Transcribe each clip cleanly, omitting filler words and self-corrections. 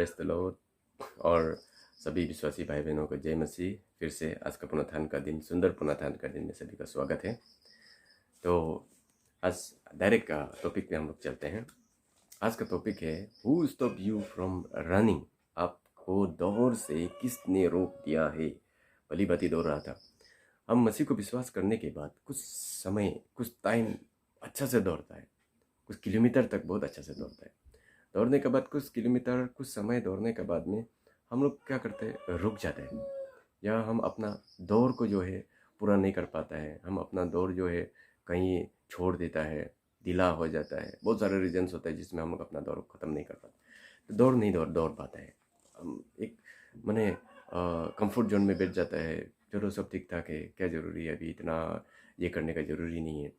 Praise the Lord. और सभी विश्वासी भाई बहनों को जय मसीह। फिर से आज का पुनरुत्थान का दिन, सुंदर पुनरुत्थान का दिन में सभी का स्वागत है। तो आज डायरेक्ट का टॉपिक पे हम लोग चलते हैं। आज का टॉपिक है who stop you from running. आपको दौड़ से किसने रोक दिया है। भली भांति दौड़ रहा था। हम मसीह को विश्वास करने के बाद कुछ समय, कुछ टाइम अच्छा से दौड़ता है, कुछ किलोमीटर तक बहुत अच्छा से दौड़ता है। दौड़ने के बाद कुछ किलोमीटर, कुछ समय दौड़ने के बाद में हम लोग क्या करते हैं, रुक जाते हैं, या हम अपना दौड़ को जो है पूरा नहीं कर पाता है। हम अपना दौड़ जो है कहीं छोड़ देता है, ढीला हो जाता है। बहुत सारे रीजंस होते हैं जिसमें हम लोग अपना दौड़ ख़त्म नहीं कर पाते, तो दौड़ नहीं दौड़ पाता है। हम एक मैंने कंफर्ट जोन में बैठ जाता है। चलो सब ठीक ठाक है, क्या ज़रूरी है, अभी इतना ये करने का ज़रूरी नहीं है,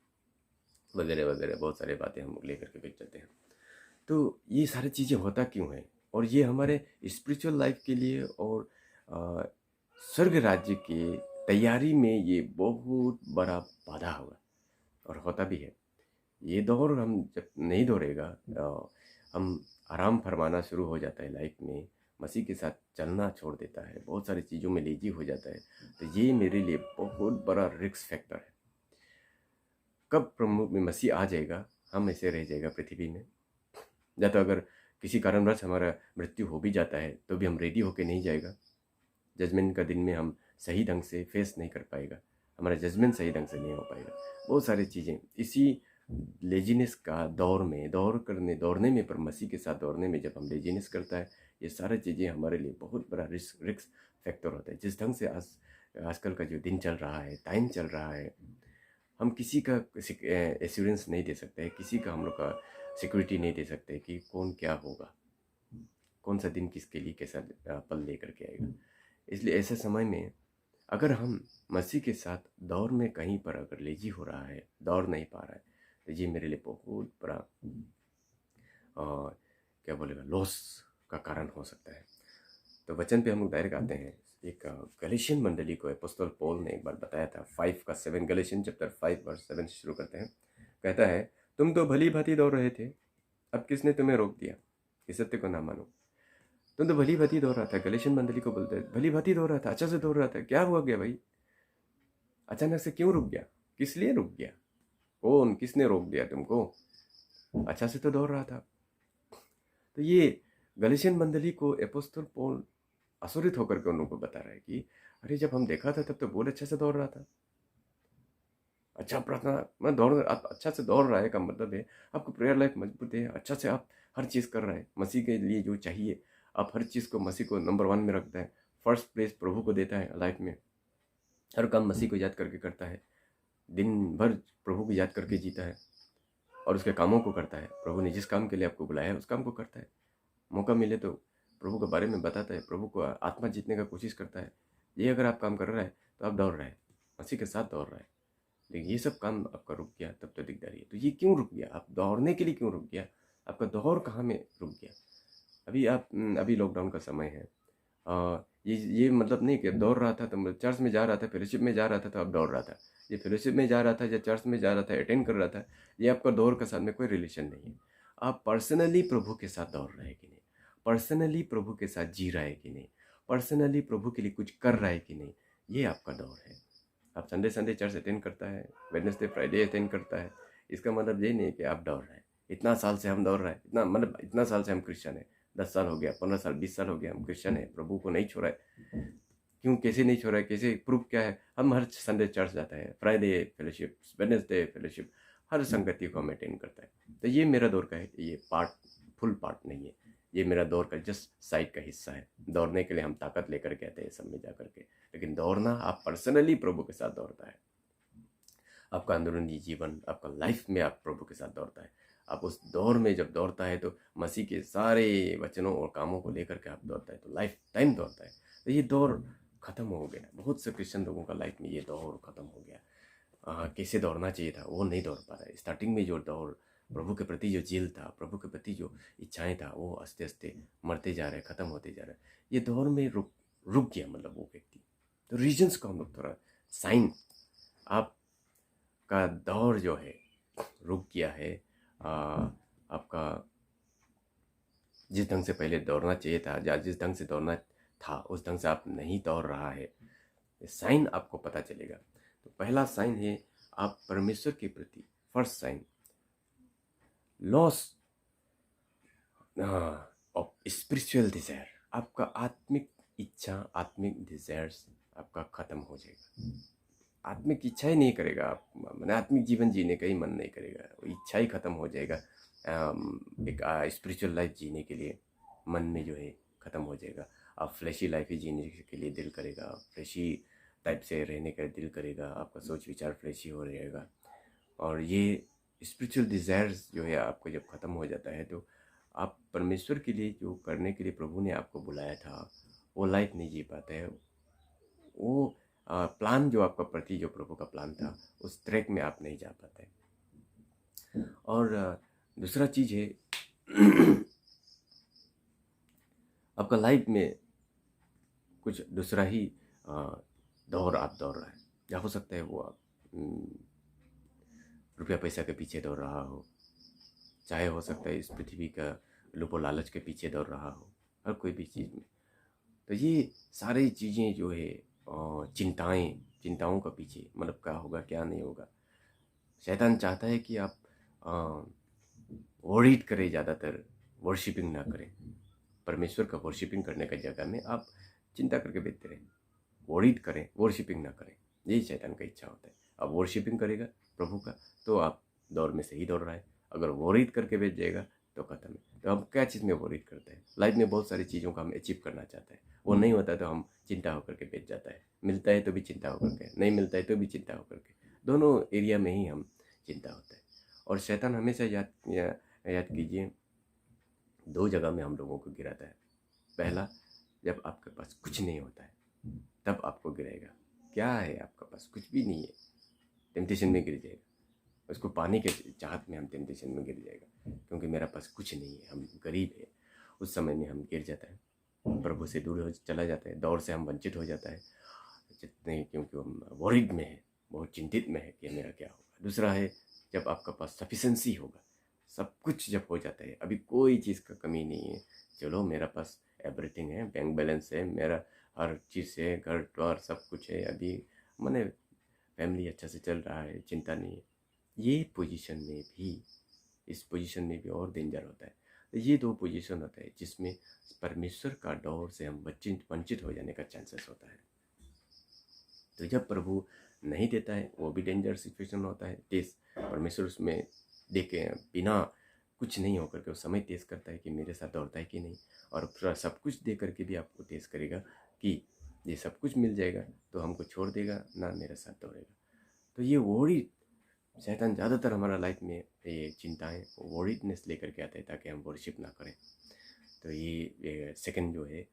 वगैरह वगैरह बहुत सारी बातें हम लोग लेकर के बैठ जाते हैं। तो ये सारी चीज़ें होता क्यों है, और ये हमारे स्पिरिचुअल लाइफ के लिए और अ, स्वर्ग राज्य की तैयारी में ये बहुत बड़ा बाधा होगा, और होता भी है। ये दौर हम जब नहीं दौड़ेगा, हम आराम फरमाना शुरू हो जाता है लाइफ में, मसीह के साथ चलना छोड़ देता है, बहुत सारी चीज़ों में लेजी हो जाता है। तो ये मेरे लिए बहुत बड़ा रिस्क फैक्टर है। कब प्रभु में मसीह आ जाएगा, हम ऐसे रह जाएगा पृथ्वी में, या तो अगर किसी कारणवश हमारा मृत्यु हो भी जाता है तो भी हम रेडी होके नहीं जाएगा। जजमेंट का दिन में हम सही ढंग से फेस नहीं कर पाएगा, हमारा जजमेंट सही ढंग से नहीं हो पाएगा। बहुत सारी चीज़ें इसी लेजीनेस का दौर में, दौड़ने में, पर मसीह के साथ दौड़ने में जब हम लेजीनेस करता है, ये सारी चीज़ें हमारे लिए बहुत बड़ा रिस्क फैक्टर होता है। जिस ढंग से आजकल का जो दिन चल रहा है, टाइम चल रहा है, हम किसी का एश्योरेंस नहीं दे सकते, किसी का हम लोग का सिक्योरिटी नहीं दे सकते कि कौन क्या होगा, कौन सा दिन किसके लिए कैसा पल लेकर के आएगा। इसलिए ऐसे समय में अगर हम मसीह के साथ दौड़ में कहीं पर अगर लेजी हो रहा है, दौड़ नहीं पा रहा है, तो ये मेरे लिए बहुत बड़ा क्या बोलेगा, लॉस का कारण हो सकता है। तो वचन पे हम लोग डायरेक्ट आते हैं। एक गलेशियन मंडली को अपोस्तल पौल ने एक बार बताया था, 5:7, गलेशियन चैप्टर 5:7 से शुरू करते हैं। कहता है, तुम तो भली भांति दौड़ रहे थे, अब किसने तुम्हें रोक दिया कि सत्य को ना मानो। तुम तो भली भांति दौड़ रहा था, गलेशियन मंडली को बोलते हैं, भली भांति दौड़ रहा था, अच्छा से दौड़ रहा था, क्या हुआ गया भाई, अचानक से क्यों रुक गया, किस लिए रुक गया, कौन किसने रोक दिया तुमको, अच्छा से तो दौड़ रहा था। तो ये गलेशियन मंडली को अपोस्तल पौल आश्चर्यित होकर के उन लोगों को बता रहा है कि अरे जब हम देखा था तब तो बहुत अच्छा से दौड़ रहा था, अच्छा प्रार्थना मैं दौड़, आप अच्छा से दौड़ रहा है का मतलब है आपको प्रेयर लाइफ मजबूत है, अच्छा से आप हर चीज़ कर रहे हैं मसीह के लिए जो चाहिए, आप हर चीज़ को मसीह को नंबर 1 में रखता है, फर्स्ट प्लेस प्रभु को देता है लाइफ में, हर काम मसीह को याद करके करता है, दिन भर प्रभु को याद करके जीता है और उसके कामों को करता है। प्रभु ने जिस काम के लिए आपको बुलाया है उस काम को करता है। मौका मिले तो प्रभु के बारे में बताता है, प्रभु को आत्मा जीतने का कोशिश करता है। ये अगर आप काम कर रहा है तो आप दौड़ रहे हैं, मसीह के साथ दौड़ रहे हैं। लेकिन ये सब काम आपका रुक गया, तब तो दिकदारी है। तो ये क्यों रुक गया, आप दौड़ने के लिए क्यों रुक गया, आपका दौड़ कहाँ में रुक गया। अभी लॉकडाउन का समय है। ये मतलब नहीं कि दौड़ रहा था तो चर्च में जा रहा था, फेलोशिप में जा रहा था तो अब दौड़ रहा था। ये फेलोशिप में जा रहा था या चर्च में जा रहा था, अटेंड कर रहा था, ये आपका दौड़ के साथ में कोई रिलेशन नहीं है। आप पर्सनली प्रभु के साथ दौड़ रहे हैं कि नहीं, पर्सनली प्रभु के साथ जी रहा है कि नहीं, पर्सनली प्रभु के लिए कुछ कर रहा है कि नहीं, ये आपका दौड़ है। आप संडे संडे चर्च अटेंड करता है, वेडनेसडे फ्राइडे अटेंड करता है, इसका मतलब ये नहीं कि आप दौड़ रहे हैं। इतना साल से हम दौड़ रहे हैं, इतना साल से हम क्रिश्चियन है, 10 साल हो गया, 15 साल, 20 साल हो गया, हम क्रिश्चियन है, प्रभु को नहीं छोड़ा है। क्यों, कैसे नहीं छोड़ा है, कैसे प्रूफ क्या है। हम हर संडे चर्च जाता है, फ्राइडे फेलोशिप, वेडनेसडे फेलोशिप, हर संगति को हम अटेंड करता है। तो ये मेरा दौर का है, ये फुल पार्ट नहीं है, ये मेरा दौर का जस्ट साइड का हिस्सा है। दौड़ने के लिए हम ताकत लेकर के आते हैं सब में जा करके, लेकिन दौड़ना आप पर्सनली प्रभु के साथ दौड़ता है। आपका अंदरूनी जीवन, आपका लाइफ में आप प्रभु के साथ दौड़ता है। आप उस दौर में जब दौड़ता है तो मसीह के सारे वचनों और कामों को लेकर के आप दौड़ता है, तो लाइफ टाइम दौड़ता है। तो ये दौर खत्म हो गया, बहुत से क्रिश्चियन लोगों का लाइफ में ये दौर खत्म हो गया। कैसे दौड़ना चाहिए था वो नहीं दौड़ पा रहा है। स्टार्टिंग में जो दौड़, प्रभु के प्रति जो जील था, प्रभु के प्रति जो इच्छाएं था, वो आस्ते आस्ते मरते जा रहे, खत्म होते जा रहे। ये दौर में रुक गया मतलब वो व्यक्ति। तो रीजंस को हम लोग थोड़ा साइन, आपका दौर जो है रुक गया है, आपका जिस ढंग से पहले दौड़ना चाहिए था या जिस ढंग से दौड़ना था उस ढंग से आप नहीं दौड़ रहा है, साइन आपको पता चलेगा। तो पहला साइन है आप परमेश्वर के प्रति, first sign loss of spiritual desire, आपका आत्मिक इच्छा, आत्मिक डिजायर्स आपका खत्म हो जाएगा। आत्मिक इच्छा ही नहीं करेगा आप, मैंने आत्मिक जीवन जीने का ही मन नहीं करेगा, वो इच्छा ही खत्म हो जाएगा। एक स्पिरिचुअल लाइफ जीने के लिए मन में जो है ख़त्म हो जाएगा। आप फ्लैशी लाइफ ही जीने के लिए दिल करेगा, फ्लैशी टाइप से रहने का दिल करेगा, आपका सोच विचार फ्लैशी हो रहेगा। और ये स्पिरिचुअल डिज़ायर्स जो है आपको जब ख़त्म हो जाता है तो आप परमेश्वर के लिए जो करने के लिए प्रभु ने आपको बुलाया था वो लाइफ नहीं जी पाते हैं। वो प्लान जो आपका प्रति जो प्रभु का प्लान था उस ट्रैक में आप नहीं जा पाते। और दूसरा चीज़ है आपका लाइफ में कुछ दूसरा ही दौर आप दौड़ रहा है, या हो सकता है वो आप रुपया पैसा के पीछे दौड़ रहा हो, चाहे हो सकता है इस पृथ्वी का लोभो लालच के पीछे दौड़ रहा हो, हर कोई भी चीज़ में। तो ये सारी चीज़ें जो है चिंताओं का पीछे, मतलब क्या होगा क्या नहीं होगा। शैतान चाहता है कि आप वरीड करें, ज़्यादातर वर्शिपिंग ना करें। परमेश्वर का वर्शिपिंग करने का जगह में आप चिंता करके बैठते रहें, वरीड करें, वर्शिपिंग ना करें। यही शैतान का इच्छा होता है। अब वर्शिपिंग करेगा प्रभु का तो आप दौड़ में सही दौड़ रहा है, अगर वरीड करके बैठ जाएगा तो खत्म है। तो हम क्या चीज़ में वरीड करते हैं, लाइफ में बहुत सारी चीज़ों का हम अचीव करना चाहते हैं, वो नहीं होता तो हम चिंता होकर के बैठ जाता है। मिलता है तो भी चिंता होकर के, नहीं मिलता है तो भी चिंता होकर के, दोनों एरिया में ही हम चिंता होता है। और शैतान हमेशा याद कीजिए, दो जगह में हम लोगों को गिराता है। पहला, जब आपके पास कुछ नहीं होता है तब आपको गिराएगा। क्या है आपके पास, कुछ भी नहीं है, टेम्पटेशन में गिर जाएगा। उसको पाने के चाहत में हम टेम्पटेशन में गिर जाएगा, क्योंकि मेरा पास कुछ नहीं है, हम गरीब है। उस समय में हम गिर जाता है, प्रभु से दूर हो चला जाता है, दौड़ से हम वंचित हो जाता है जितने, क्योंकि हम वरीड में है, बहुत चिंतित में है कि मेरा क्या होगा। दूसरा है, जब आपका पास सफिशेंसी होगा, सब कुछ जब हो जाता है, अभी कोई चीज़ का कमी नहीं है, चलो मेरा पास एवरीथिंग है, बैंक बैलेंस है, मेरा हर चीज़ है, घर द्वार सब कुछ है, अभी मैंने फैमिली अच्छा से चल रहा है, चिंता नहीं है। ये पोजीशन में भी, इस पोजीशन में भी और डेंजर होता है। तो ये दो पोजीशन होता है जिसमें परमेश्वर का डोर से हम वंचित हो जाने का चांसेस होता है। तो जब प्रभु नहीं देता है वो भी डेंजर सिचुएशन होता है। टेस्ट परमेश्वर उसमें देखे बिना कुछ नहीं होकर के, उस समय टेस्ट करता है कि मेरे साथ दौड़ता है कि नहीं, और पूरा सब कुछ दे करके भी आपको टेस्ट करेगा कि ये सब कुछ मिल जाएगा तो हमको छोड़ देगा ना, मेरे साथ दौड़ेगा। तो ये वोरी शैतान ज़्यादातर हमारा लाइफ में ये चिंताएं, वोरीडनेस लेकर के आता है ताकि हम वर्शिप ना करें। तो ये सेकंड जो है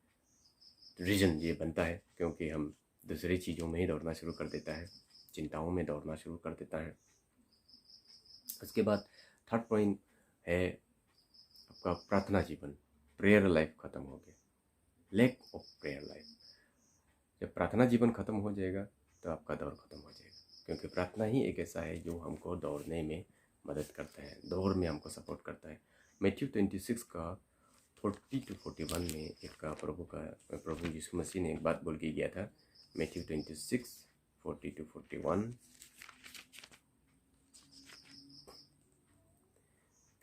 रीज़न ये बनता है, क्योंकि हम दूसरी चीज़ों में ही दौड़ना शुरू कर देता है, चिंताओं में दौड़ना शुरू कर देता है। उसके बाद थर्ड पॉइंट है आपका प्रार्थना जीवन, प्रेयर लाइफ ख़त्म हो गया, लैक ऑफ प्रेयर लाइफ। जब प्रार्थना जीवन ख़त्म हो जाएगा तो आपका दौड़ ख़त्म हो जाएगा, क्योंकि प्रार्थना ही एक ऐसा है जो हमको दौड़ने में मदद करता है, दौड़ में हमको सपोर्ट करता है। मैथ्यू 26 का 40 to 41 में एक प्रभु यीशु मसीह ने एक बात बोल के गया था। Matthew 26 40 to 41।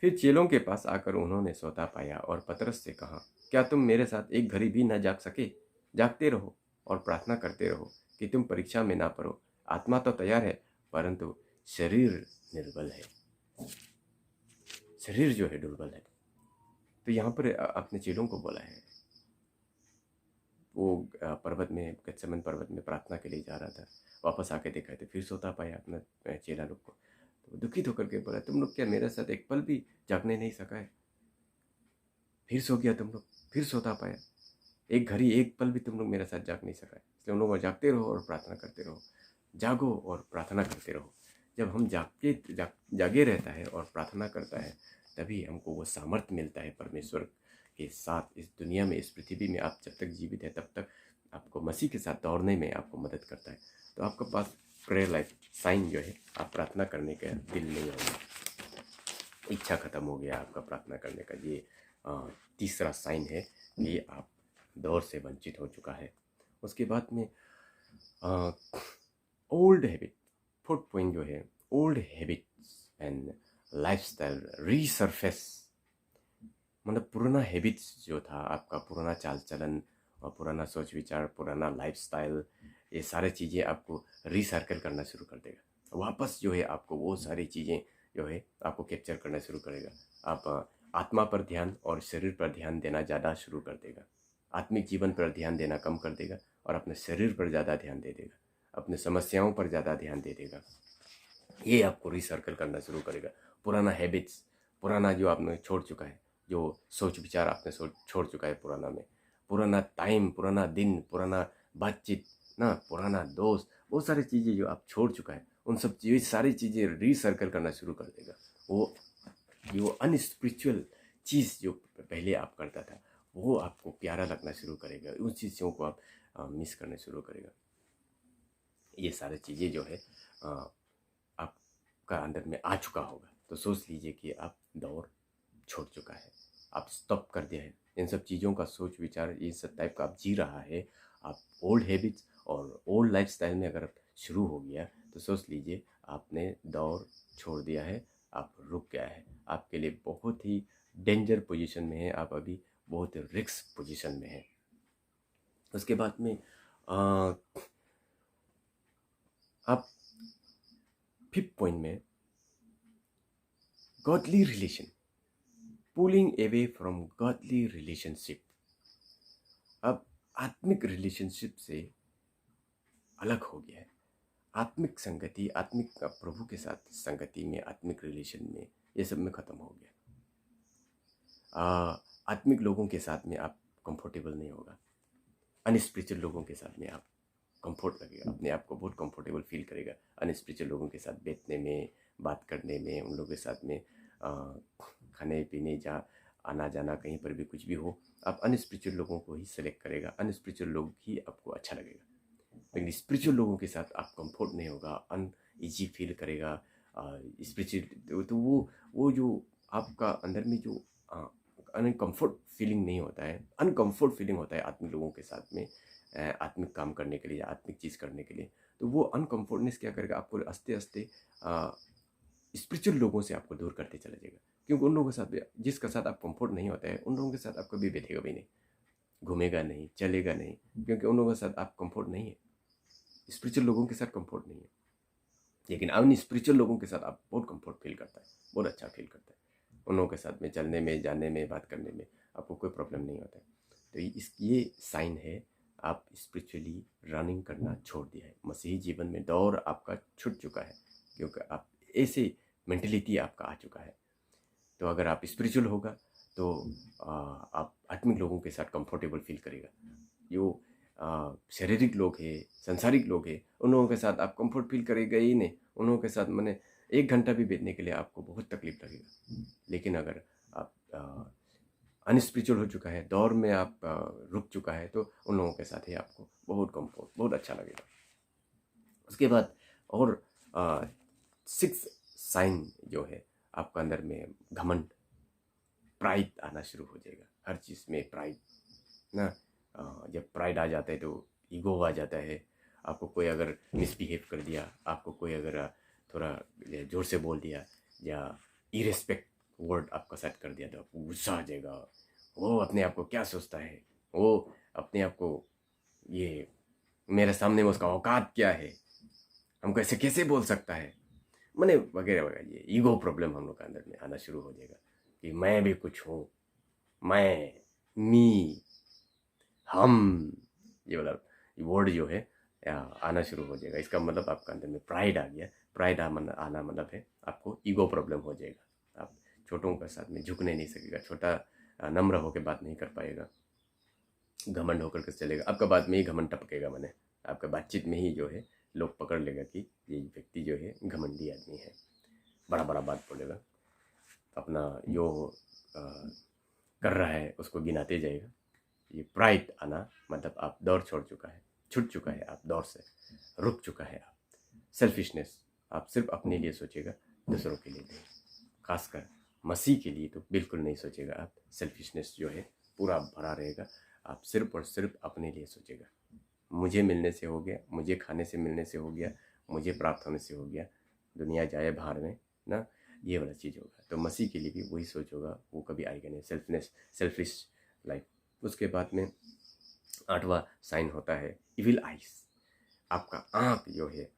फिर चेलों के पास आकर उन्होंने सौदा पाया और पतरस से कहा, क्या तुम मेरे साथ एक घड़ी भी न जाग सके? जागते रहो और प्रार्थना करते रहो कि तुम परीक्षा में ना पड़ो। आत्मा तो तैयार है परंतु शरीर निर्बल है। शरीर जो है दुर्बल है। तो यहाँ पर अपने चेलों को बोला है, वो पर्वत में, गत्सेमन पर्वत में प्रार्थना के लिए जा रहा था, वापस आके देखा तो फिर सोता पाया अपना चेला लोग को। तो दुखित होकर के बोला, तुम लोग क्या मेरे साथ एक पल भी जागने नहीं सका है? फिर सो गया तुम लोग, फिर सोता पाया, एक घड़ी एक पल भी तुम लोग मेरे साथ जाग नहीं सका है। इसलिए हम लोग जागते रहो और प्रार्थना करते रहो, जागो और प्रार्थना करते रहो। जब हम जागे रहता है और प्रार्थना करता है तभी हमको वो सामर्थ्य मिलता है परमेश्वर के साथ इस दुनिया में, इस पृथ्वी में आप जब तक जीवित है तब तक आपको मसीह के साथ दौड़ने में आपको मदद करता है। तो आपके पास प्रेयर लाइफ साइन जो है, आप प्रार्थना करने का दिल नहीं होगा, इच्छा खत्म हो गया आपका प्रार्थना करने का, ये तीसरा साइन है कि आप दौर से वंचित हो चुका है। उसके बाद में ओल्ड हैबिट, फोर्थ पॉइंट जो है, old habits and lifestyle resurface. मतलब पुराना हैबिट्स जो था आपका, पुराना चाल चलन और पुराना सोच विचार, पुराना लाइफस्टाइल, ये सारी चीज़ें आपको रिसर्कल करना शुरू कर देगा। वापस जो है आपको वो सारी चीज़ें जो है आपको कैप्चर करना शुरू करेगा। आप आत्मा पर ध्यान और शरीर पर ध्यान देना ज़्यादा शुरू कर देगा। आत्मिक जीवन पर ध्यान देना कम कर देगा और अपने शरीर पर ज़्यादा ध्यान दे देगा, अपने समस्याओं पर ज़्यादा ध्यान दे देगा। ये आपको रिसर्कल करना शुरू करेगा। पुराना हैबिट्स, पुराना जो आपने छोड़ चुका है, जो सोच विचार आपने छोड़ चुका है पुराना में, पुराना टाइम, पुराना दिन, पुराना बातचीत ना, पुराना दोस्त, वो सारी चीज़ें जो आप छोड़ चुका है, उन सब चीज़ सारी चीज़ें रिसर्कल करना शुरू कर देगा। वो अनस्पिरिचुअल चीज़ जो पहले आप करता था, वो आपको प्यारा लगना शुरू करेगा। उन चीज़ों को आप मिस करना शुरू करेगा। ये सारी चीज़ें जो है आपका अंदर में आ चुका होगा, तो सोच लीजिए कि आप दौर छोड़ चुका है, आप स्टॉप कर दिया है। इन सब चीज़ों का सोच विचार, ये सब टाइप का आप जी रहा है, आप ओल्ड हैबिट्स और ओल्ड लाइफस्टाइल में अगर शुरू हो गया, तो सोच लीजिए आपने दौर छोड़ दिया है, आप रुक गया है। आपके लिए बहुत ही डेंजर पोजीशन में है, आप अभी बहुत रिस्क पोजीशन में है। उसके बाद में आप फिफ्थ पॉइंट में godly relation, pulling away from godly relationship. अब आत्मिक रिलेशनशिप से अलग हो गया है। आत्मिक संगति, आत्मिक प्रभु के साथ संगति में, आत्मिक रिलेशन में, ये सब में ख़त्म हो गया। आत्मिक लोगों के साथ में आप कंफर्टेबल नहीं होगा। अनस्पिरिचुअल लोगों के साथ में आप कंफर्ट लगेगा, अपने आप को बहुत कंफर्टेबल फील करेगा अनस्पिरिचुअल लोगों के साथ बैठने में, बात करने में, उन लोगों के साथ में खाने पीने, जा आना जाना, कहीं पर भी कुछ भी हो, आप अनस्पिरिचुअल लोगों को ही सेलेक्ट करेगा। अनस्पिरिचुअल लोग ही आपको अच्छा लगेगा। लेकिन स्पिरिचुअल लोगों के साथ आप कंफर्ट नहीं होगा, अनईजी फील करेगा। स्पिरिचुअल तो वो जो आपका अंदर में जो अनकम्फर्ट फीलिंग नहीं होता है, अनकम्फर्ट फीलिंग होता है आत्मिक लोगों के साथ में, आत्मिक काम करने के लिए, आत्मिक चीज़ करने के लिए। तो वो अनकम्फर्टनेस क्या करेगा, आपको आस्ते आस्ते स्पिरिचुअल लोगों से आपको दूर करते चला जाएगा। क्योंकि उन लोगों के साथ, जिसके साथ आप कंफर्ट नहीं होता है, उन लोगों के साथ आप कभी बैठेगा भी नहीं, घूमेगा नहीं, चलेगा नहीं, क्योंकि उन लोगों के साथ आप कंफर्ट नहीं है। स्पिरिचुअल लोगों के साथ कंफर्ट नहीं है, लेकिन अन स्पिरिचुअल लोगों के साथ आप बहुत कंफर्ट फील करता है, बहुत अच्छा फील करता है। उन लोगों के साथ में चलने में, जाने में, बात करने में आपको कोई प्रॉब्लम नहीं होता है। तो ये साइन है आप स्पिरिचुअली रनिंग करना छोड़ दिया है। मसीही जीवन में दौर आपका छूट चुका है, क्योंकि आप ऐसे मेंटेलिटी आपका आ चुका है। तो अगर आप स्पिरिचुअल होगा तो आप आत्मिक लोगों के साथ कंफर्टेबल फील करेगा। जो शारीरिक लोग हैं, संसारिक लोग हैं, उन लोगों के साथ आप कंफर्ट फील करेगा ही नहीं। उन लोगों के साथ मैंने 1 घंटा भी बैठने के लिए आपको बहुत तकलीफ लगेगा। लेकिन अगर आप अनस्पिरिचुअल हो चुका है, दौर में आप रुक चुका है, तो उन लोगों के साथ ही आपको बहुत कंफर्ट, बहुत अच्छा लगेगा। उसके बाद और 6 साइन जो है आपका अंदर में घमंड, प्राइड आना शुरू हो जाएगा। हर चीज़ में प्राइड ना, जब प्राइड आ जाता है तो ईगो आ जाता है। आपको कोई अगर मिसबिहेव कर दिया, आपको कोई अगर थोड़ा ज़ोर से बोल दिया या इरेस्पेक्ट वर्ड आपका सेट कर दिया, तो आपको गुस्सा आ जाएगा। वो अपने आप को क्या सोचता है, वो अपने आप को, ये मेरे सामने में उसका औकात क्या है, हमको ऐसे कैसे बोल सकता है, मैंने वगैरह वगैरह। ये ईगो प्रॉब्लम हम लोग के अंदर में आना शुरू हो जाएगा कि मैं भी कुछ हूँ, मैं, मी, हम, ये वाला वर्ड जो है आना शुरू हो जाएगा। इसका मतलब आपका अंदर में प्राइड आ गया। प्राइड आना मतलब है आपको ईगो प्रॉब्लम हो जाएगा। आप छोटों के साथ में झुकने नहीं सकेगा, छोटा नम्र होकर बात नहीं कर पाएगा, घमंड होकर के चलेगा। आपका बात में ही घमंड टपकेगा, मैंने आपका बातचीत में ही जो है लोग पकड़ लेगा कि ये व्यक्ति जो है घमंडी आदमी है, बड़ा बड़ा बात बोलेगा, अपना जो कर रहा है उसको गिनाते जाएगा। ये प्राइड आना मतलब आप दौड़ छोड़ चुका है, छूट चुका है, आप दौड़ से रुक चुका है। आप सेल्फिशनेस, आप सिर्फ अपने लिए सोचेगा, दूसरों के लिए नहीं। खासकर मसीह के लिए तो बिल्कुल नहीं सोचेगा। आप सेल्फिशनेस जो है पूरा भरा रहेगा। आप सिर्फ और सिर्फ अपने लिए सोचेगा। मुझे मिलने से हो गया, मुझे खाने से मिलने से हो गया, मुझे प्राप्त होने से हो गया, दुनिया जाए बाहर में ना, ये वाला चीज़ होगा। तो मसीह के लिए भी वही सोच होगा, वो कभी आएगा नहीं। Selfish life. उसके बाद में 8वां साइन होता है इविल आइज। आपका आँख जो है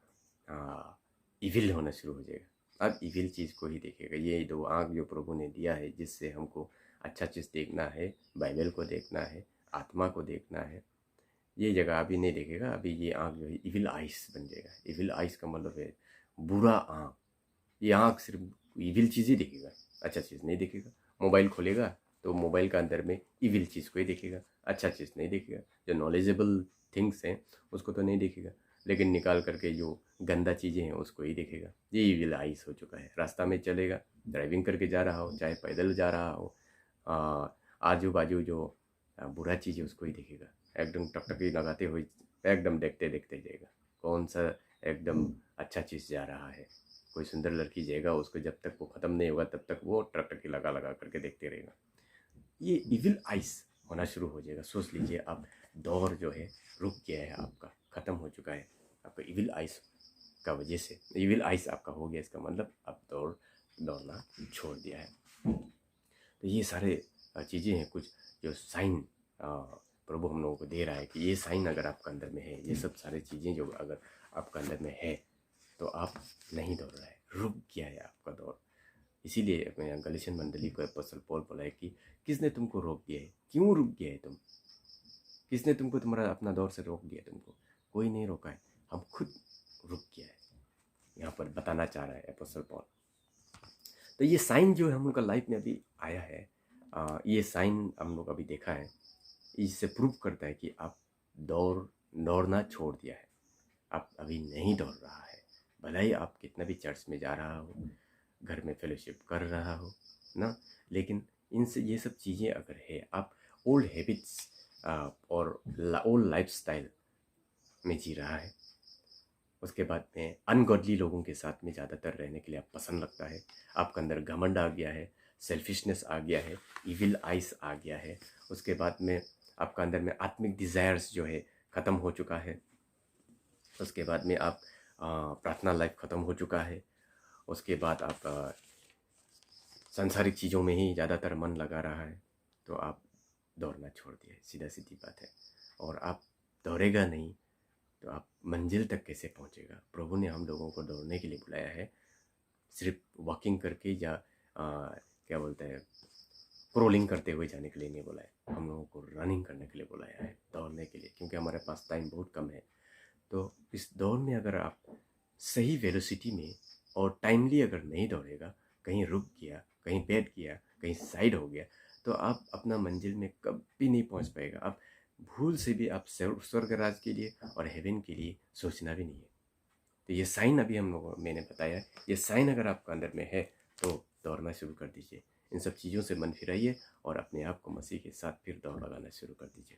इविल होना शुरू हो जाएगा। अब इविल चीज़ को ही देखेगा। ये 2 आँख जो प्रभु ने दिया है, जिससे हमको अच्छा चीज़ देखना है, बाइबल को देखना है, आत्मा को देखना है, ये जगह अभी नहीं देखेगा। अभी ये आँख जो है इविल आइस बन जाएगा। इविल आइस का मतलब है बुरा आँख। ये आँख सिर्फ इविल चीज़ ही देखेगा, अच्छा चीज़ नहीं देखेगा। मोबाइल खोलेगा तो मोबाइल का अंदर में इविल चीज़ को ही देखेगा, अच्छा चीज़ नहीं देखेगा। जो नॉलेजेबल थिंग्स हैं उसको तो नहीं देखेगा, लेकिन निकाल करके जो गंदा चीज़ें हैं उसको ही देखेगा। ये इविल आइस हो चुका है। रास्ता में चलेगा, ड्राइविंग करके जा रहा हो, चाहे पैदल जा रहा हो, आजू बाजू जो बुरा चीज़ है उसको ही देखेगा। एकदम टकटकी लगाते हुए एकदम देखते देखते जाएगा, कौन सा एकदम अच्छा चीज़ जा रहा है। कोई सुंदर लड़की जाएगा, उसको जब तक वो ख़त्म नहीं होगा तब तक वो टकटकी लगा लगा करके देखते रहेगा। ये इविल आइस होना शुरू हो जाएगा। सोच लीजिए आप, दौर जो है रुक गया है, आपका ख़त्म हो चुका है। आपका इविल आइस का वजह से इविल आइस आपका हो गया, इसका मतलब आप दौड़ना छोड़ दिया है। तो ये सारे चीज़ें हैं कुछ जो साइन प्रभु हम लोगों को दे रहा है कि ये साइन अगर आपके अंदर में है, ये सब सारी चीज़ें जो अगर आपके अंदर में है, तो आप नहीं दौड़ रहे, रुक गया है आपका दौड़। इसीलिए मैं गलीशियन मंडली को अपोस्टल पौल बोला है कि किसने तुमको रोक दिया है, क्यों रुक गया है तुम, किसने तुमको तुम्हारा अपना दौर से रोक दिया? तुमको कोई नहीं रोका है, हम खुद रुक गया है। यहाँ पर बताना चाह रहा है अपोस्टल पौल। तो ये साइन जो हम लोग का लाइफ में अभी आया है, ये साइन हम लोग अभी देखा है, इससे प्रूव करता है कि आप दौड़ना छोड़ दिया है। आप अभी नहीं दौड़ रहा है। भले ही आप कितना भी चर्च में जा रहा हो, घर में फेलोशिप कर रहा हो ना, लेकिन इनसे ये सब चीज़ें अगर है, आप ओल्ड हैबिट्स और ओल्ड लाइफस्टाइल में जी रहा है, उसके बाद में अनगॉडली लोगों के साथ में ज़्यादातर रहने के लिए आप पसंद लगता है, आपके अंदर घमंड आ गया है, सेल्फिशनेस आ गया है, इविल आइस आ गया है, उसके बाद में आपका अंदर में आत्मिक डिज़ायर्स जो है ख़त्म हो चुका है, उसके बाद में आप प्रार्थना लाइफ ख़त्म हो चुका है, उसके बाद आप सांसारिक चीज़ों में ही ज़्यादातर मन लगा रहा है, तो आप दौड़ना छोड़ दिए, सीधा सीधी बात है। और आप दौड़ेगा नहीं तो आप मंजिल तक कैसे पहुंचेगा? प्रभु ने हम लोगों को दौड़ने के लिए बुलाया है, सिर्फ वॉकिंग करके या क्या बोलते हैं, क्रोलिंग करते हुए जाने के लिए नहीं बोला है। हम लोगों को रनिंग करने के लिए बुलाया है, दौड़ने के लिए, क्योंकि हमारे पास टाइम बहुत कम है। तो इस दौड़ में अगर आप सही वेलोसिटी में और टाइमली अगर नहीं दौड़ेगा, कहीं रुक गया, कहीं बैठ गया, कहीं साइड हो गया, तो आप अपना मंजिल में कभी नहीं पहुंच पाएगा। आप भूल से भी आप स्वर्ग राज के लिए और हेवन के लिए सोचना भी नहीं है। तो ये साइन अभी हम लोगों मैंने बताया, ये साइन अगर आपके अंदर में है तो दौड़ना शुरू कर दीजिए। इन सब चीज़ों से मन फिराइए और अपने आप को मसीह के साथ फिर दौड़ लगाना शुरू कर दीजिए।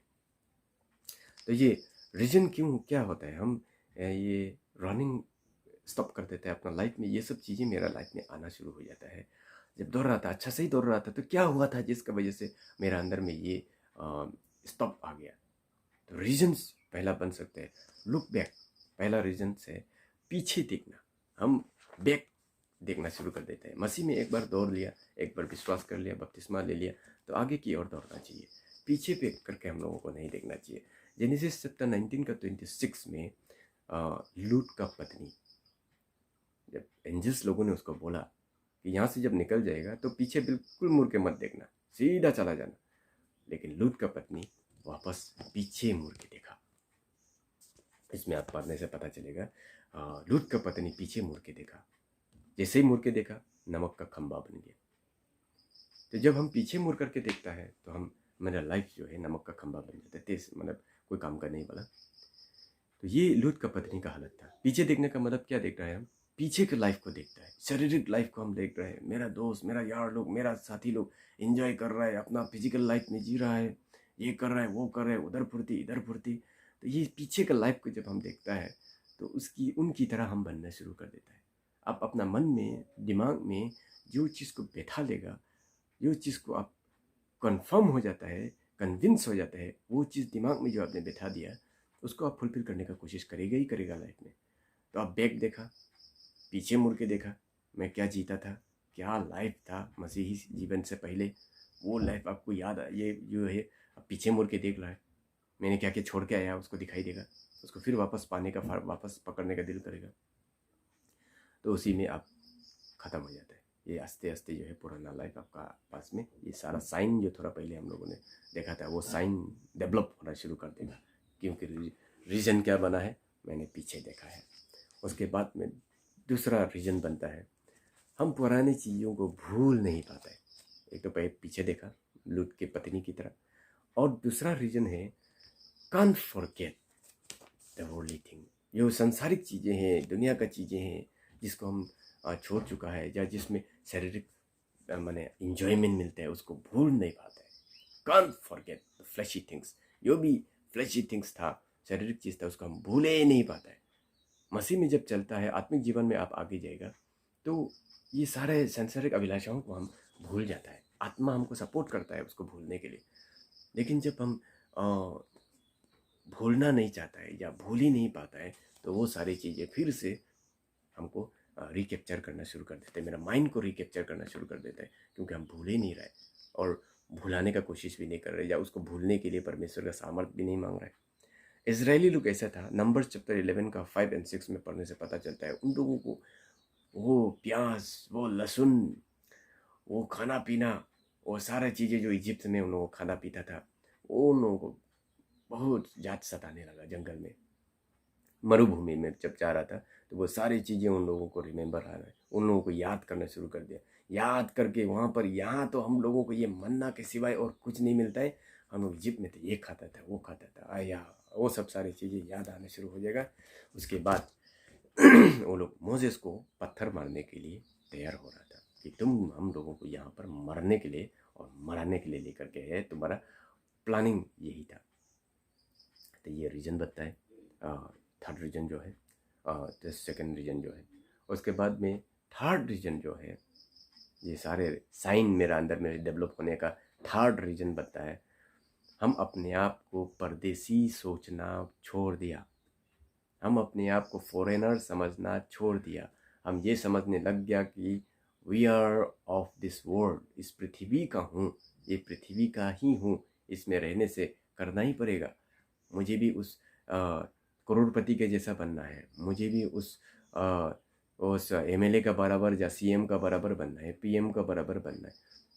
तो ये रीजन क्यों क्या होता है, हम ये रनिंग स्टॉप कर देते हैं अपना लाइफ में। ये सब चीज़ें मेरा लाइफ में आना शुरू हो जाता है। जब दौड़ रहा था, अच्छा से ही दौड़ रहा था, तो क्या हुआ था जिसका वजह से मेरा अंदर में ये स्टॉप आ गया? तो रीजन्स पहला बन सकते हैं लुक बैक। पहला रीजन है पीछे देखना। हम बैक देखना शुरू कर देते हैं। मसीह में एक बार दौड़ लिया, एक बार विश्वास कर लिया, बपतिस्मा ले लिया, तो आगे की ओर दौड़ना चाहिए, पीछे पे करके हम लोगों को नहीं देखना चाहिए। जेनेसिस चैप्टर 19 का 26 में लूट का पत्नी, जब एंजल्स लोगों ने उसको बोला कि यहाँ से जब निकल जाएगा तो पीछे बिल्कुल मुड़ के मत देखना, सीधा चला जाना, लेकिन लूट का पत्नी वापस पीछे मुड़ के देखा। इसमें आप पढ़ने से पता चलेगा, लूट का पत्नी पीछे मुड़ के देखा, जैसे ही मुड़ के देखा नमक का खंबा बन गया। तो जब हम पीछे मुड़ करके देखता है तो हम, मेरा लाइफ जो है नमक का खंबा बन जाता है, तेज मतलब कोई काम का नहीं वाला। तो ये लूट का पत्नी का हालत था। पीछे देखने का मतलब क्या देख रहा है, हम पीछे के लाइफ को देखता है, शारीरिक लाइफ को हम देख रहे हैं। मेरा दोस्त, मेरा यार लोग, मेरा साथी लोग एंजॉय कर रहा है, अपना फिजिकल लाइफ में जी रहा है, ये कर रहा है, वो कर रहा है, उधर फुर्ती इधर फुर्ती। तो ये पीछे का लाइफ को जब हम देखता है तो उसकी उनकी तरह हम बनना शुरू कर देता है। आप अपना मन में, दिमाग में जो चीज़ को बैठा लेगा, जो चीज़ को आप कन्फर्म हो जाता है, कन्विंस हो जाता है, वो चीज़ दिमाग में जो आपने बैठा दिया, उसको आप फुलफिल करने का कोशिश करेगा ही करेगा लाइफ में। तो आप बैक देखा, पीछे मुड़ के देखा, मैं क्या जीता था, क्या लाइफ था मसीही जीवन से पहले, वो लाइफ आपको याद आ, ये जो है आप पीछे मुड़ के देख रहा है, मैंने क्या क्या छोड़ के आया उसको दिखाई देगा, उसको फिर वापस पाने का, वापस पकड़ने का दिल करेगा। तो उसी में आप ख़त्म हो जाता है। ये आस्ते आस्ते जो है पुराना लाइफ आपका पास में, ये सारा साइन जो थोड़ा पहले हम लोगों ने देखा था, वो साइन डेवलप होना शुरू कर देगा, क्योंकि रीज़न क्या बना है, मैंने पीछे देखा है। उसके बाद में दूसरा रीज़न बनता है, हम पुरानी चीज़ों को भूल नहीं पाते। एक तो पीछे देखा, लूत की पत्नी की तरह, और दूसरा रीज़न है can't forget the worldly thing. जो सांसारिक चीज़ें हैं, दुनिया का चीज़ें हैं, जिसको हम छोड़ चुका है, या जिसमें शारीरिक माने इंजॉयमेंट मिलता है, उसको भूल नहीं पाते। Can't forget the flashy things. जो भी फ्लैशी थिंग्स था, शारीरिक चीज़ था, उसको हम भूले नहीं पाते हैं। मसीह में जब चलता है, आत्मिक जीवन में आप आगे जाएगा, तो ये सारे सांसारिक अभिलाषाओं को हम भूल जाता है। आत्मा हमको सपोर्ट करता है उसको भूलने के लिए। लेकिन जब हम भूलना नहीं चाहता है या भूल ही नहीं पाता है, तो वो सारी चीज़ें फिर से हमको रिकैप्चर करना शुरू कर देते हैं, मेरा माइंड को रिकैप्चर करना शुरू कर देता है, क्योंकि हम भूल ही नहीं रहे और भुलाने का कोशिश भी नहीं कर रहे, या उसको भूलने के लिए परमेश्वर का सामर्थ्य भी नहीं मांग रहे। इजरायली लोग ऐसा था, नंबर्स चैप्टर 11 का 5 और 6 में पढ़ने से पता चलता है, उन लोगों को वो प्याज, वो लहसुन, वो खाना पीना, वो सारा चीज़ें जो इजिप्ट में उन लोगों को खाना पीता था, वो उन लोगों को बहुत ज़्यादा सताने लगा। जंगल में, मरुभूमि में जब जा रहा था, तो वो सारी चीज़ें उन लोगों को रिमेंबर आ रहा है, उन लोगों को याद करना शुरू कर दिया। याद करके वहाँ पर, यहाँ तो हम लोगों को ये मन्ना के सिवाय और कुछ नहीं मिलता है, हम लोग इजिप्ट में तो ये खाता था, वो खाता था, आया वो सब सारी चीज़ें याद आना शुरू हो जाएगा। उसके बाद वो लोग मोजेस को पत्थर मारने के लिए तैयार हो रहा था कि तुम हम लोगों को यहाँ पर मरने के लिए और मराने के लिए लेकर के है, तुम्हारा प्लानिंग यही था। तो ये रीज़न बताता है, थर्ड रीज़न जो है, सेकंड रीज़न जो है। उसके बाद में थर्ड रीज़न जो है, ये सारे साइन मेरा अंदर में डेवलप होने का थर्ड रीज़न बताता है, हम अपने आप को परदेसी सोचना छोड़ दिया, हम अपने आप को फॉरेनर समझना छोड़ दिया। हम ये समझने लग गया कि we are of this world, इस पृथ्वी का हूँ, ये पृथ्वी का ही हूँ, इसमें रहने से करना ही पड़ेगा। मुझे भी उस करोड़पति के जैसा बनना है, मुझे भी उस एमएलए का बराबर या सीएम का बराबर बनना है, पीएम का बराबर बनना है।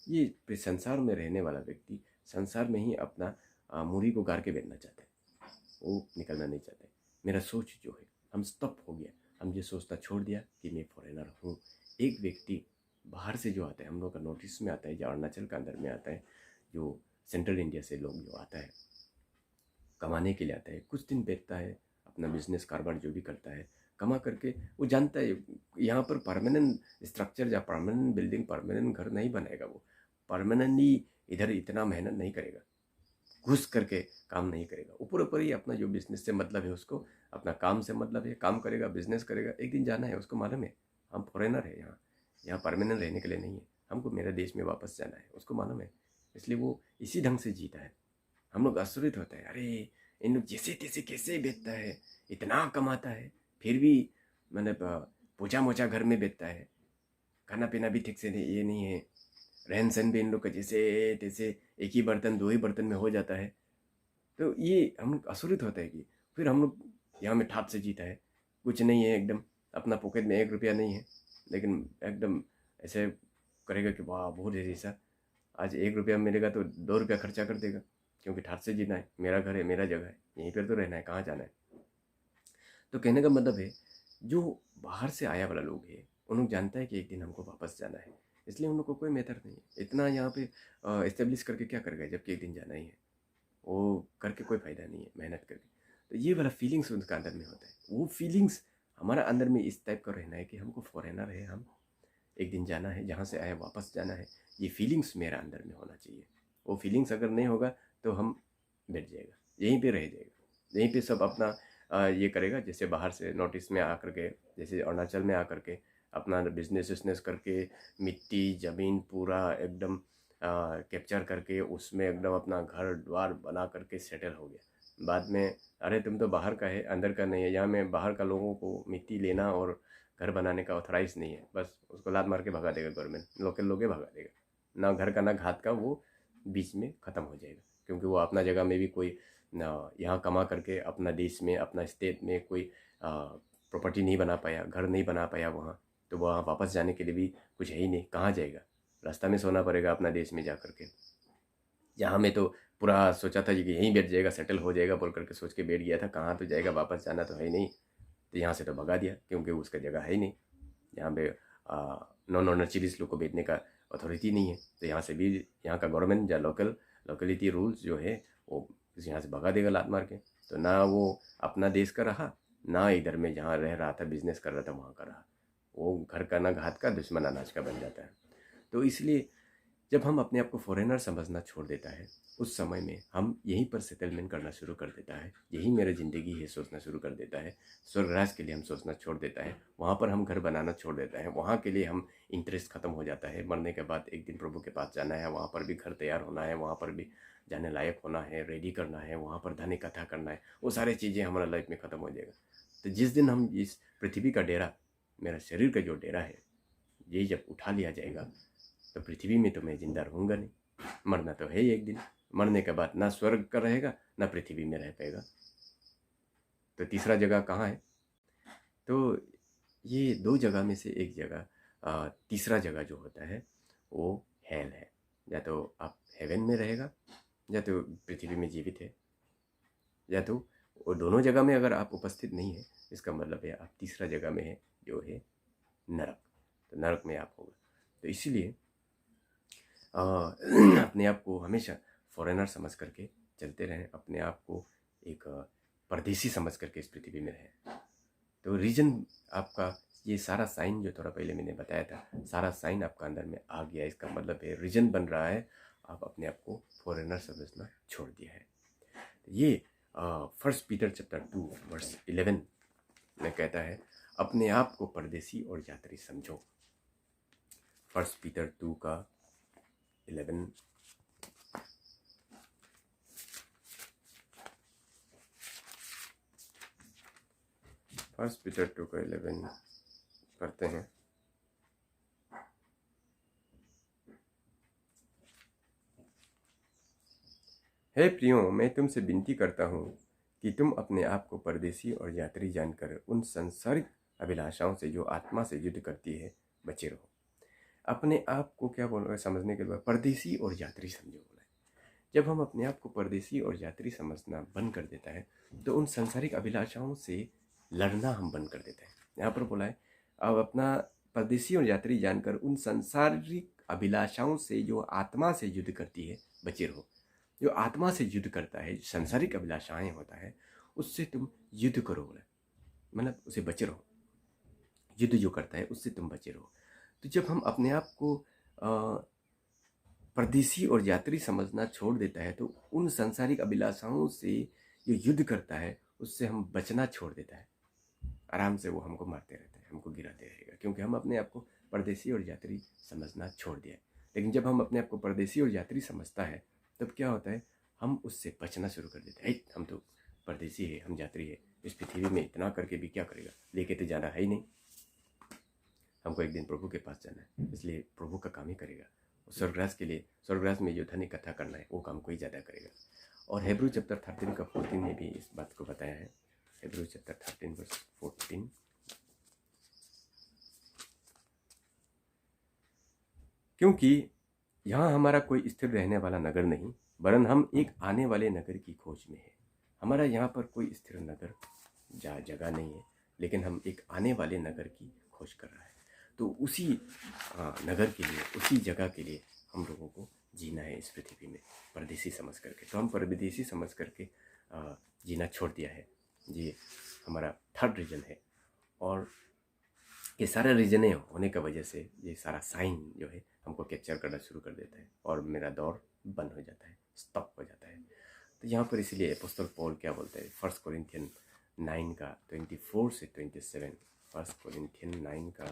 ये संसार में रहने वाला व्यक्ति संसार में ही अपना मूरी को गाड़ के बैठना चाहता है, वो निकलना नहीं चाहता है। मेरा सोच जो है, हम स्टॉप हो गया, हम ये सोचना छोड़ दिया कि मैं फॉरेनर हूँ। एक व्यक्ति बाहर से जो आता है, हम लोग का नोटिस में आता है, या अरुणाचल का अंदर में आता है, जो सेंट्रल इंडिया से लोग जो आता है, कमाने के लिए आता है, कुछ दिन बैठता है, अपना बिजनेस कारोबार जो भी करता है, कमा करके वो जानता है यहाँ पर परमानेंट स्ट्रक्चर या परमानेंट बिल्डिंग, परमानेंट घर नहीं बनाएगा। वो परमानेंटली इधर इतना मेहनत नहीं करेगा, घुस करके काम नहीं करेगा। ऊपर ऊपर ही अपना जो बिजनेस से मतलब है, उसको अपना काम से मतलब है, काम करेगा, बिजनेस करेगा, एक दिन जाना है, उसको मालूम है हम फॉरेनर है, यहाँ यहाँ परमानेंट रहने के लिए नहीं है, हमको मेरे देश में वापस जाना है, उसको मालूम है। इसलिए वो इसी ढंग से जीता है। हम लोग आश्चर्य होते हैं, अरे इन लोग जैसे तैसे कैसे बेचता है, इतना कमाता है, फिर भी मतलब पोछा मोछा घर में बेचता है, खाना पीना भी ठीक से नहीं, ये नहीं है, रहन सहन भी इन लोग का जैसे तैसे, एक ही बर्तन दो ही बर्तन में हो जाता है। तो ये हम लोग आश्चर्य होता है कि फिर हम लोग यहाँ में ठाट से जीता है, कुछ नहीं है एकदम, अपना पॉकेट में 1 रुपया नहीं है, लेकिन एकदम ऐसे करेगा कि वाह बहुत है जैसा, आज 1 रुपया मिलेगा तो 2 रुपया खर्चा कर देगा, क्योंकि ठाट से जीना है, मेरा घर है, मेरा जगह है, यहीं पर तो रहना है, कहाँ जाना है। तो कहने का मतलब है, जो बाहर से आया वाला लोग है, उन लोग जानता है कि एक दिन हमको वापस जाना है, इसलिए उन लोग को कोई मेथड नहीं है, इतना यहाँ पे इस्टेब्लिश करके क्या करेगा, जबकि एक दिन जाना ही है, वो करके कोई फ़ायदा नहीं है मेहनत करके। तो ये वाला फीलिंग्स उनका अंदर में होता है, वो फीलिंग्स हमारा अंदर में इस टाइप का रहना है कि हमको फॉरेनर है, हम एक दिन जाना है, जहाँ से आया वापस जाना है, ये फीलिंग्स मेरा अंदर में होना चाहिए। वो फीलिंग्स अगर नहीं होगा तो हम बैठ जाएगा, यहीं पे रह जाएगा, यहीं पे सब अपना ये करेगा, जैसे बाहर से नोटिस में आकर के, जैसे अरुणाचल में आकर के अपना बिजनेस करके मिट्टी ज़मीन पूरा एकदम कैप्चर करके उसमें एकदम अपना घर द्वार बना करके सेटल हो गया। बाद में अरे तुम तो बाहर का है, अंदर का नहीं है, यहाँ में बाहर का लोगों को मिट्टी लेना और घर बनाने का ऑथराइज नहीं है, बस उसको लात मार के भगा देगा गवर्नमेंट, लोकल लोग ही भगा देगा। ना घर का ना घात का, वो बीच में ख़त्म हो जाएगा, क्योंकि वो अपना जगह में भी कोई ना यहाँ कमा करके अपना देश में अपना स्टेट में कोई प्रॉपर्टी नहीं बना पाया, घर नहीं बना पाया वहाँ, तो वहाँ वापस जाने के लिए भी कुछ है ही नहीं, कहाँ जाएगा? रास्ता में सोना पड़ेगा अपना देश में जा करके। यहाँ में तो पूरा सोचा था कि यहीं बैठ जाएगा, सेटल हो जाएगा बोल करके सोच के बैठ गया था, कहाँ तो जाएगा, वापस जाना तो है ही नहीं, तो यहाँ से तो भगा दिया क्योंकि उसका जगह है ही नहीं। यहाँ पे नॉन ऑनर चिलीज लोग को बेचने का अथॉरिटी नहीं है, तो यहाँ से भी यहाँ का गवर्नमेंट या लोकलिटी रूल्स जो है वो यहाँ से भगा देगा लात मार के। तो ना वो अपना देश का रहा, ना इधर में जहाँ रह रहा था बिजनेस कर रहा था वहाँ का रहा, वो घर का ना घात का दुश्मन अनाज का बन जाता है। तो इसलिए जब हम अपने आप को फॉरेनर समझना छोड़ देता है, उस समय में हम यहीं पर सेटलमेंट करना शुरू कर देता है, यही मेरी ज़िंदगी है सोचना शुरू कर देता है, स्वर्गराज के लिए हम सोचना छोड़ देता है, वहाँ पर हम घर बनाना छोड़ देता है, वहाँ के लिए हम इंटरेस्ट ख़त्म हो जाता है। मरने के बाद एक दिन प्रभु के पास जाना है, वहाँ पर भी घर तैयार होना है, वहाँ पर भी जाने लायक होना है, रेडी करना है, वहाँ पर धन इकट्ठा करना है, वो सारी चीज़ें हमारा लाइफ में ख़त्म हो जाएगा। तो जिस दिन हम इस पृथ्वी का डेरा, मेरा शरीर का जो डेरा है, ये जब उठा लिया जाएगा, तो पृथ्वी में तो मैं जिंदा रहूँगा नहीं, मरना तो है ही एक दिन। मरने के बाद ना स्वर्ग का रहेगा ना पृथ्वी में रह पाएगा, तो तीसरा जगह कहाँ है? तो ये दो जगह में से एक जगह, तीसरा जगह जो होता है वो हेल है। या तो आप हेवन में रहेगा या तो पृथ्वी में जीवित है, या तो वो दोनों जगह में अगर आप उपस्थित नहीं है, इसका मतलब है आप तीसरा जगह में है जो है नरक। तो नरक में आप होगा। तो इसीलिए अपने आप को हमेशा फॉरेनर समझ करके चलते रहें, अपने आप को एक परदेसी समझ करके इस पृथ्वी में रहें। तो रीजन आपका ये सारा साइन जो थोड़ा पहले मैंने बताया था, सारा साइन आपका अंदर में आ गया, इसका मतलब है रीजन बन रहा है, आप अपने आप को फॉरेनर समझना छोड़ दिया है। तो ये 1 पीटर चैप्टर 2 वर्स 11 में कहता है, अपने आप को परदेसी और यात्री समझो। 1 पीटर 2 का 11 1 पीटर 2 का 11 पढ़ते हैं। हे प्रियो, मैं तुमसे विनती करता हूँ कि तुम अपने आप को परदेसी और यात्री जानकर उन संसारिक अभिलाषाओं से जो आत्मा से युद्ध करती है बचे रहो। अपने आप को क्या बोल रहा है समझने के बाद, परदेसी और यात्री समझो बोला है। जब हम अपने आप को परदेसी और यात्री समझना बंद कर देता है, तो उन संसारिक अभिलाषाओं से लड़ना हम बंद कर देते हैं। यहाँ पर बोला है, अब अपना परदेसी और यात्री जानकर उन संसारिक अभिलाषाओं से जो आत्मा से युद्ध करती है बचे रहो। जो आत्मा से युद्ध करता है, संसारिक अभिलाषाएं होता है, उससे तुम युद्ध करो बोला, मतलब उसे बचे रहो। युद्ध जो करता है उससे तुम बचे रहो। तो जब हम अपने आप को परदेसी और यात्री समझना छोड़ देता है, तो उन संसारिक अभिलाषाओं से जो युद्ध करता है उससे हम बचना छोड़ देता है। आराम से वो हमको मारते रहते हैं, हमको गिराते रहेगा, क्योंकि हम अपने आप को परदेसी और यात्री समझना छोड़ दिया है। लेकिन जब हम अपने आप को परदेसी और यात्री समझता है, तब क्या होता है, हम उससे बचना शुरू कर देते हैं। हम तो परदेसी है, हम यात्री है, इस पृथ्वी में इतना करके भी क्या करेगा, लेके तो जाना है ही नहीं, हमको एक दिन प्रभु के पास जाना है, इसलिए प्रभु का काम ही करेगा। स्वर्गराज के लिए, स्वर्गराज में जो धन इकट्ठा करना है वो काम कोई ज़्यादा करेगा। और हेब्रू चैप्टर 13 का 14 में भी इस बात को बताया है। हेब्रू चैप्टर 13 वर्स 14, क्योंकि यहाँ हमारा कोई स्थिर रहने वाला नगर नहीं, वरन हम एक आने वाले नगर की खोज में है। हमारा यहाँ पर कोई स्थिर नगर जगह नहीं है, लेकिन हम एक आने वाले नगर की खोज कर रहा है। तो उसी नगर के लिए, उसी जगह के लिए हम लोगों को जीना है इस पृथ्वी में, परदेसी समझ करके। तो हम परदेसी समझ करके जीना छोड़ दिया है। ये हमारा थर्ड रीजन है। और ये सारे रीजनें होने की वजह से ये सारा साइन जो है हमको कैप्चर करना शुरू कर देता है और मेरा दौर बंद हो जाता है, स्टॉप हो जाता है। तो यहाँ पर इसीलिए अपोस्तल पौल क्या बोलते हैं, 1 कोरिन्थियन 9 का 24 से 27, 1 कोरिन्थियन 9 का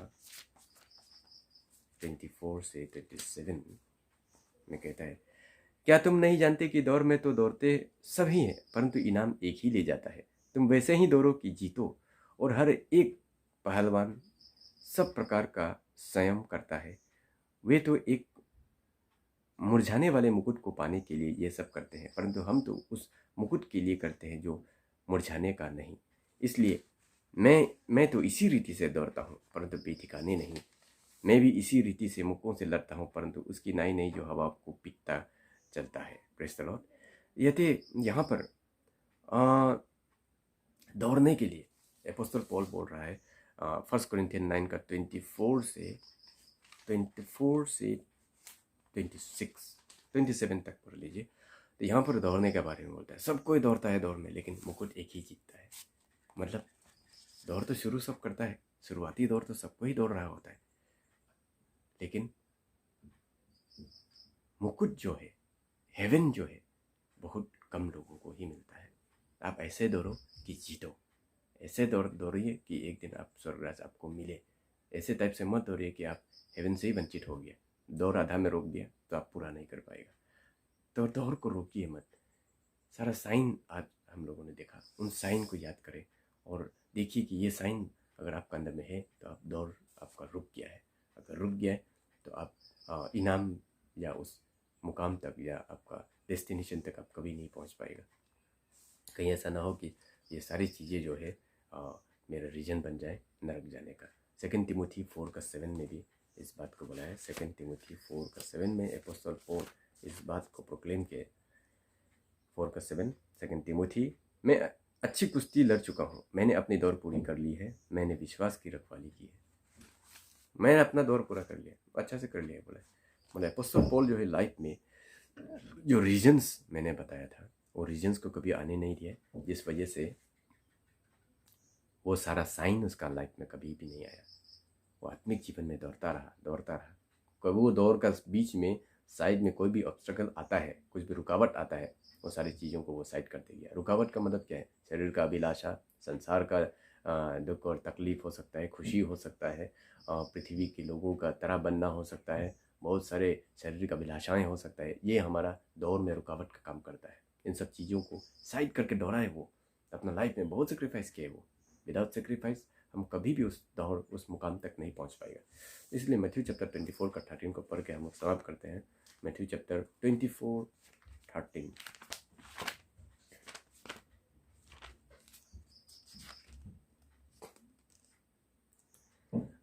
24 से 27 में कहता है, क्या तुम नहीं जानते कि दौड़ में तो दौड़ते सभी हैं, परंतु इनाम एक ही ले जाता है। तुम वैसे ही दौड़ो कि जीतो। और हर एक पहलवान सब प्रकार का संयम करता है। वे तो एक मुरझाने वाले मुकुट को पाने के लिए ये सब करते हैं, परंतु हम तो उस मुकुट के लिए करते हैं जो मुरझाने का नहीं। इसलिए मैं तो इसी रीति से दौड़ता हूँ, परंतु बेठिकाने नहीं। मैं भी इसी रीति से मुक्कों से लड़ता हूँ, परंतु उसकी नाई नहीं जो हवा को पीटता चलता है। Praise the Lord. यदि यहाँ पर दौड़ने के लिए अपोस्तल पौल बोल रहा है, 1 कोरिन्थियन 9 का 24 से 27 तक पढ़ लीजिए। तो यहाँ पर दौड़ने के बारे में बोलता है। सब कोई दौड़ता है दौड़ में, लेकिन मुकुट एक ही जीतता है। मतलब दौड़ तो शुरू सब करता है, शुरुआती दौड़ तो सबको ही दौड़ रहा होता है, लेकिन मुकुट जो है, हेवन जो है, बहुत कम लोगों को ही मिलता है। आप ऐसे दौड़ो कि जीतो। ऐसे दौड़िए कि एक दिन आप स्वर्गराज आपको मिले। ऐसे टाइप से मत दौड़िए कि आप हेवन से ही वंचित हो गया, दौड़ आधा में रोक दिया तो आप पूरा नहीं कर पाएगा। तो दौड़ को रोकिए मत। सारा साइन आज हम लोगों ने देखा, उन साइन को याद करें और देखिए कि ये साइन अगर आपका अंदर में है तो आप दौड़ आपका रुक गया है। अगर रुक गया है तो आप इनाम या उस मुकाम तक या आपका डेस्टिनेशन तक आप कभी नहीं पहुंच पाएगा। कहीं ऐसा ना हो कि ये सारी चीज़ें जो है मेरा रीजन बन जाए नरक जाने का। 2 तिमोथी 4:7 में भी इस बात को बोला है। 2 तिमोथी 4:7 में अपोस्तल पौल इस बात को प्रोक्लेम किए। 4:7 2 तिमोथी, मैं अच्छी कुश्ती लड़ चुका हूँ, मैंने अपनी दौड़ पूरी कर ली है, मैंने विश्वास की रखवाली की है। मैंने अपना दौड़ पूरा कर लिया, अच्छा से कर लिया। बोला अपोस्तल पौल जो है लाइफ में जो रीजन्स मैंने बताया था, वो रीजन्स को कभी आने नहीं दिया, जिस वजह से वो सारा साइन उसका लाइफ में कभी भी नहीं आया। वो आत्मिक जीवन में दौड़ता रहा। कभी वो दौड़ का बीच में साइड में कोई भी ऑब्स्टेकल आता है, कुछ भी रुकावट आता है, वो सारी चीज़ों को वो साइड करते गया। रुकावट का मतलब क्या है? शरीर का अभिलाषा, संसार का दुख और तकलीफ हो सकता है, खुशी हो सकता है, पृथ्वी के लोगों का तरह बनना हो सकता है, बहुत सारे शारीरिक अभिलाषाएं हो सकता है। ये हमारा दौड़ में रुकावट का काम करता है। इन सब चीज़ों को साइड करके दौड़ा है वो, अपना लाइफ में बहुत सेक्रीफाइस किया है वो। विदाउट सेक्रीफाइस हम कभी भी उस दौड़ उस मुकाम तक नहीं पहुंच पाएगा। इसलिए मैथ्यू चैप्टर 24 का 13 को पढ़ के हम लोग समाप्त करते हैं। Matthew chapter 24:13।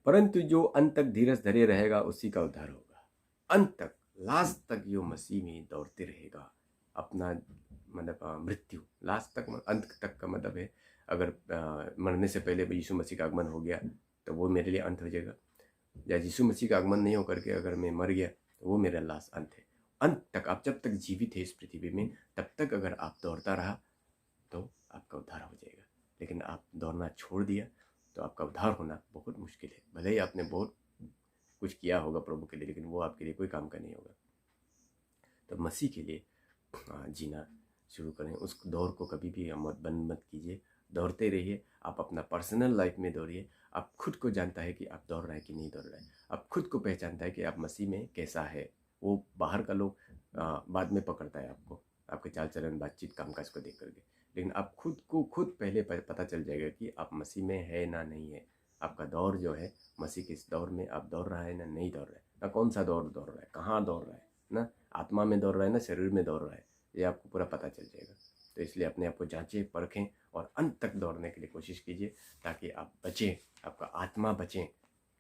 परंतु जो अंत तक धीरज धरे रहेगा उसी का उद्धार होगा। अंत तक, लास्ट तक जो मसीह में दौड़ते रहेगा, अपना मतलब मृत्यु, लास्ट तक, अंत तक का मतलब है अगर मरने से पहले यीशु मसीह का आगमन हो गया तो वो मेरे लिए अंत हो जाएगा, या यीशु मसीह का आगमन नहीं होकर के अगर मैं मर गया तो वो मेरा लास्ट अंत है। अंत तक, आप जब तक जीवित है इस पृथ्वी में, तब तक अगर आप दौड़ता रहा तो आपका उद्धार हो जाएगा। लेकिन आप दौड़ना छोड़ दिया तो आपका उद्धार होना बहुत मुश्किल है। भले ही आपने बहुत कुछ किया होगा प्रभु के लिए, लेकिन वो आपके लिए कोई काम का नहीं होगा। तो मसीह के लिए जीना शुरू करें। उस दौड़ को कभी भी बंद मत कीजिए, दौड़ते रहिए। आप अपना पर्सनल लाइफ में दौड़िए। आप खुद को जानता है कि आप दौड़ रहे हैं कि नहीं दौड़ रहे हैं। आप खुद को पहचानता है कि आप मसीह में कैसा है। वो बाहर का लोग बाद में पकड़ता है आपको, आपके चाल चलन, बातचीत, कामकाज को देख करके, लेकिन आप खुद को खुद पहले पता चल जाएगा कि आप मसीह में है ना नहीं है। आपका दौर जो है, मसीह के इस दौर में आप दौड़ रहा है ना नहीं दौड़ रहा है, ना कौन सा दौड़ रहा है, कहाँ दौड़ रहा है, ना आत्मा में दौड़ रहा है ना शरीर में दौड़ रहा है, ये आपको पूरा पता चल जाएगा। तो इसलिए अपने आप को जांचें, परखें और अंत तक दौड़ने के लिए कोशिश कीजिए, ताकि आप बचें, आपका आत्मा बचें।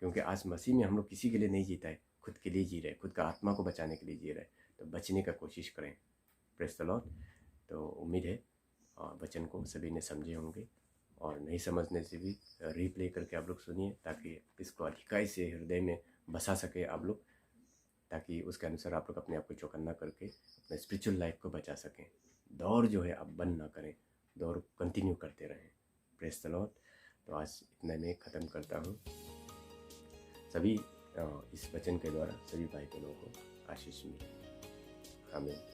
क्योंकि आज मसीह में हम लोग किसी के लिए नहीं जीता है, खुद के लिए जी रहे, खुद का आत्मा को बचाने के लिए जी रहे। तो बचने का कोशिश करें। Praise the Lord. तो उम्मीद है वचन को सभी ने समझे होंगे, और नहीं समझने से भी रिप्ले करके आप लोग सुनिए, ताकि इसको अधिकाई से हृदय में बसा सके आप लोग, ताकि उसके अनुसार आप लोग अपने आप को चौकन्ना करके अपने स्पिरिचुअल लाइफ को बचा सकें। दौड़ जो है आप बंद ना करें, दौड़ कंटिन्यू करते रहें। Praise the Lord. तो आज इतना मैं ख़त्म करता हूँ। सभी इस वचन के द्वारा सभी भाई बहनों को आशीष मिले। आमीन।